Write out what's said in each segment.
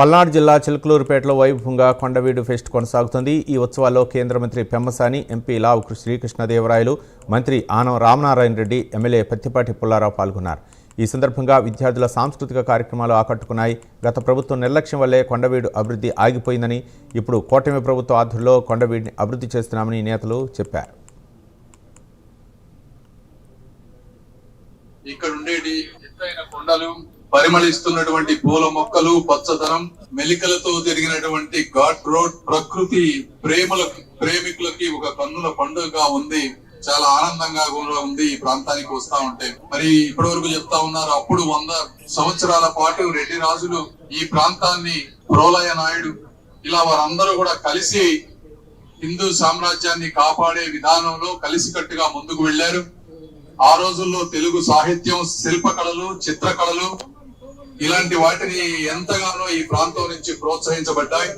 పల్నాడు జిల్లా చిలుకలూరుపేటలో వైభవంగా కొండవీడు ఫెస్ట్ కొనసాగుతుంది। ఈ ఉత్సవాల్లో కేంద్ర మంత్రి పెమ్మసాని, ఎంపీ లావు శ్రీకృష్ణదేవరాయలు, మంత్రి ఆనం రామనారాయణ రెడ్డి, ఎమ్మెల్యే పత్తిపాటి పుల్లారావు పాల్గొన్నారు। ఈ సందర్భంగా విద్యార్థుల సాంస్కృతిక కార్యక్రమాలు ఆకట్టుకున్నాయి। గత ప్రభుత్వం నిర్లక్ష్యం వల్లే కొండవీడు అభివృద్ధి ఆగిపోయిందని, ఇప్పుడు కూటమి ప్రభుత్వ ఆధ్వర్యంలో కొండవీడిని అభివృద్ధి చేస్తున్నామని నేతలు చెప్పారు। ఇక్కడ ఉండేటి ఎత్తైన కొండలు, పరిమళిస్తున్నటువంటి పూల మొక్కలు, పచ్చదనం, మెలికలతో జరిగినటువంటి ఘాట్ రోడ్ ప్రకృతి ప్రేమికులకి ఒక కన్నుల పండుగగా ఉంది। చాలా ఆనందంగా కూడా ఉంది ఈ ప్రాంతానికి వస్తా ఉంటే। మరి ఇప్పటి వరకు చెప్తా ఉన్నారు, అప్పుడు 100 సంవత్సరాల పాటు రెడ్డి రాజులు ఈ ప్రాంతాన్ని, ప్రోలయ నాయుడు, ఇలా వారందరూ కూడా కలిసి హిందూ సామ్రాజ్యాన్ని కాపాడే విధానంలో కలిసికట్టుగా ముందుకు వెళ్లారు। ఆ రోజుల్లో తెలుగు సాహిత్యం, శిల్పకళలు, చిత్రకళలు ఇలాంటి వాటిని ఎంతగానో ఈ ప్రాంతం నుంచి ప్రోత్సహించబడ్డాయి।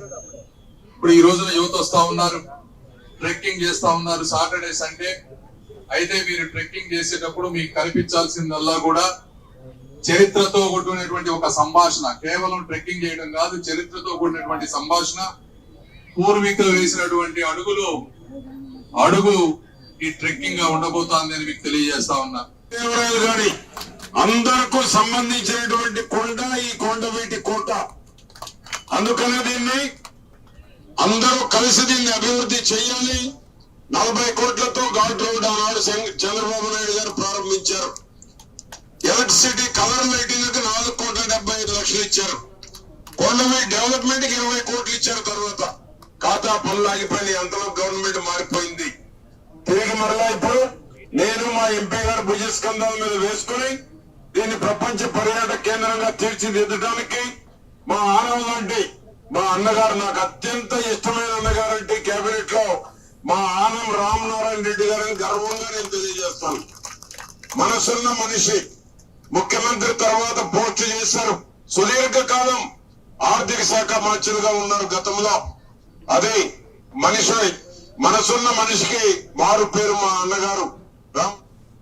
ఇప్పుడు ఈ రోజున యువత వస్తా ఉన్నారు, ట్రెక్కింగ్ చేస్తా ఉన్నారు సాటర్డే సండే। అయితే మీరు ట్రెక్కింగ్ చేసేటప్పుడు మీకు కనిపించాల్సిందల్లా కూడా చరిత్రతో కూడినటువంటి ఒక సంభాషణ, కేవలం ట్రెక్కింగ్ చేయడం కాదు, చరిత్రతో కూడినటువంటి సంభాషణ, పూర్వీకులు వేసినటువంటి అడుగు ఈ ట్రెక్కింగ్ గా ఉండబోతోంది అని మీకు తెలియజేస్తా ఉన్నా। అందరికీ సంబంధించినటువంటి కొండ ఈ కొండవీటి కోట, అందుకనే దీన్ని అందరూ కలిసి దీన్ని అభివృద్ధి చేయాలి। 40 కోట్లతో ఘాట్ రోడ్ ఆనాడు చంద్రబాబు నాయుడు గారు ప్రారంభించారు। ఎలక్ట్రిసిటీ కలర్ లైటింగ్ కి 4,75,00,000 ఇచ్చారు। కొండవీటి డెవలప్మెంట్ కి 20 కోట్లు ఇచ్చారు। తర్వాత ఖాతా పనులు ఆగిపోయినాయి, అంతలో గవర్నమెంట్ మారిపోయింది। తిరిగి మరలా ఇప్పుడు నేను మా ఎంపీ గారు భుజస్కంధాల మీద వేసుకుని దీన్ని ప్రపంచ పర్యాటక కేంద్రంగా తీర్చిదిద్దడానికి మా ఆనం లాంటి మా అన్నగారు, నాకు అత్యంత ఇష్టమైన అన్నగారు అంటే కేబినెట్ లో మా ఆనం రామనారాయణ రెడ్డి గారిని గర్వంగా నేను తెలియజేస్తాను। మనసున్న మనిషి, ముఖ్యమంత్రి తర్వాత పోస్ట్ చేశారు, సుదీర్ఘకాలం ఆర్థిక శాఖ మంత్రిగా ఉన్నారు గతంలో। అదే మనిషి, మనసున్న మనిషికి మారు పేరు మా అన్నగారు రామ్।